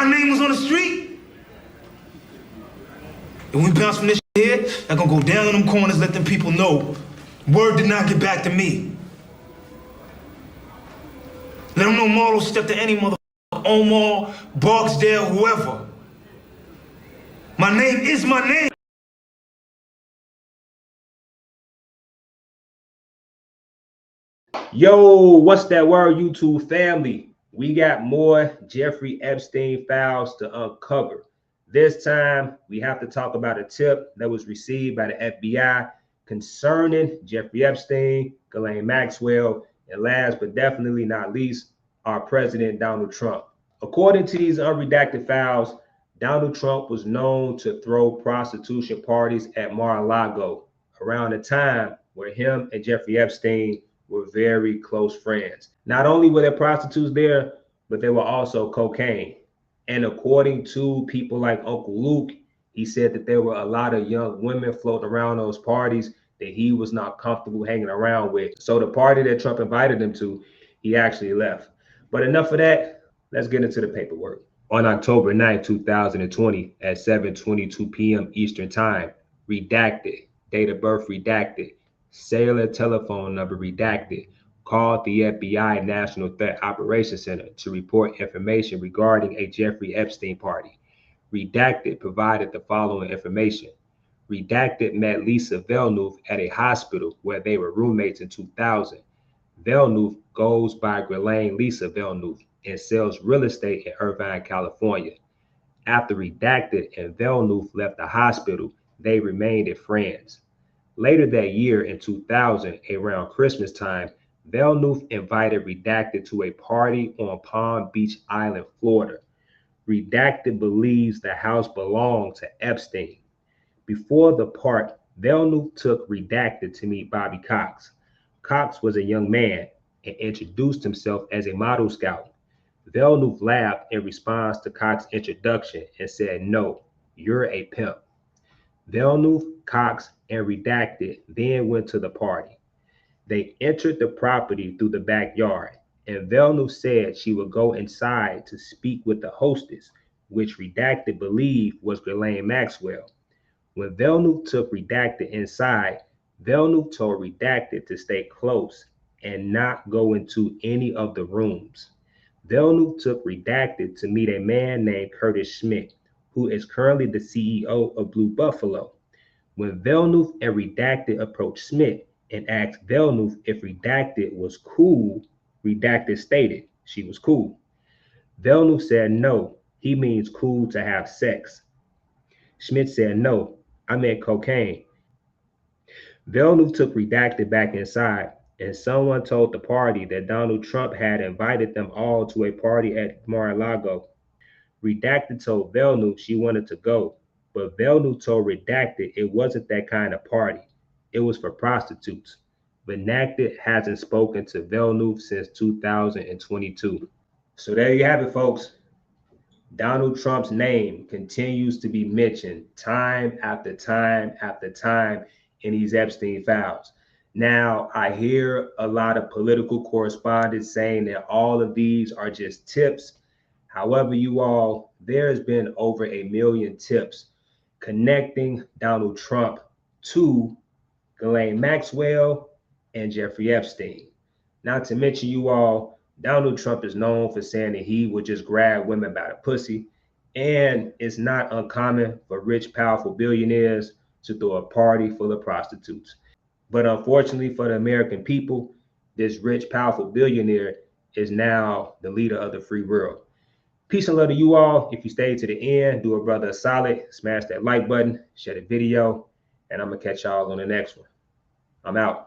my name was on the street, and we bounce from this here, I'm gonna go down in them corners, let them people know word did not get back to me. Let them know Marlo stepped to any motherfucker, Omar, Barksdale, whoever. My name is my name. Yo, what's that word, YouTube family? We got more Jeffrey Epstein files to uncover. This time, we have to talk about a tip that was received by the FBI concerning Jeffrey Epstein, Ghislaine Maxwell, and last but definitely not least, our president, Donald Trump. According to these unredacted files, Donald Trump was known to throw prostitution parties at Mar-a-Lago around the time where him and Jeffrey Epstein were very close friends. Not only were there prostitutes there, but there were also cocaine. And according to people like Uncle Luke, he said that there were a lot of young women floating around those parties that he was not comfortable hanging around with. So the party that Trump invited him to, he actually left. But enough of that, let's get into the paperwork. On October 9, 2020 at 7:22 p.m. Eastern Time, redacted, date of birth redacted, cellular telephone number redacted, called the FBI National Threat Operations Center to report information regarding a Jeffrey Epstein party. Redacted provided the following information. Redacted met Lisa Velnuth at a hospital where they were roommates in 2000. Velnuth goes by Ghislaine Lisa Velnuth and sells real estate in Irvine, California. After Redacted and Velnuth left the hospital, they remained friends. Later that year in 2000, around Christmas time, Velnuth invited Redacted to a party on Palm Beach Island, Florida. Redacted believes the house belonged to Epstein. Before the party, Velnuth took Redacted to meet Bobby Cox. Cox was a young man and introduced himself as a model scout. Velnuth laughed in response to Cox's introduction and said, "No, you're a pimp." Velnuth, Cox, and Redacted then went to the party. They entered the property through the backyard, and Velnuth said she would go inside to speak with the hostess, which Redacted believed was Ghislaine Maxwell. When Velnuth took Redacted inside, Velnuth told Redacted to stay close and not go into any of the rooms. Velnuth took Redacted to meet a man named Curtis Schmidt, who is currently the CEO of Blue Buffalo. When Velnuth and Redacted approached Schmidt and asked Velnuth if Redacted was cool, Redacted stated she was cool. Velnuth said no, he means cool to have sex. Schmidt said no, I meant cocaine. Velnuth took Redacted back inside, and someone told the party that Donald Trump had invited them all to a party at Mar-a-Lago. Redacted told Velnuth she wanted to go, but Velnuth told Redacted it wasn't that kind of party. It was for prostitutes. Redacted hasn't spoken to Velnuth since 2022. So there you have it, folks. Donald Trump's name continues to be mentioned time after time after time in these Epstein files. Now, I hear a lot of political correspondents saying that all of these are just tips. However, you all, there's been over 1 million tips connecting Donald Trump to Ghislaine Maxwell and Jeffrey Epstein. Not to mention, you all, Donald Trump is known for saying that he would just grab women by the pussy. And it's not uncommon for rich, powerful billionaires to throw a party full of prostitutes. But unfortunately for the American people, this rich, powerful billionaire is now the leader of the free world. Peace and love to you all. If you stayed to the end, do a brother a solid, smash that like button, share the video, and I'm going to catch y'all on the next one. I'm out.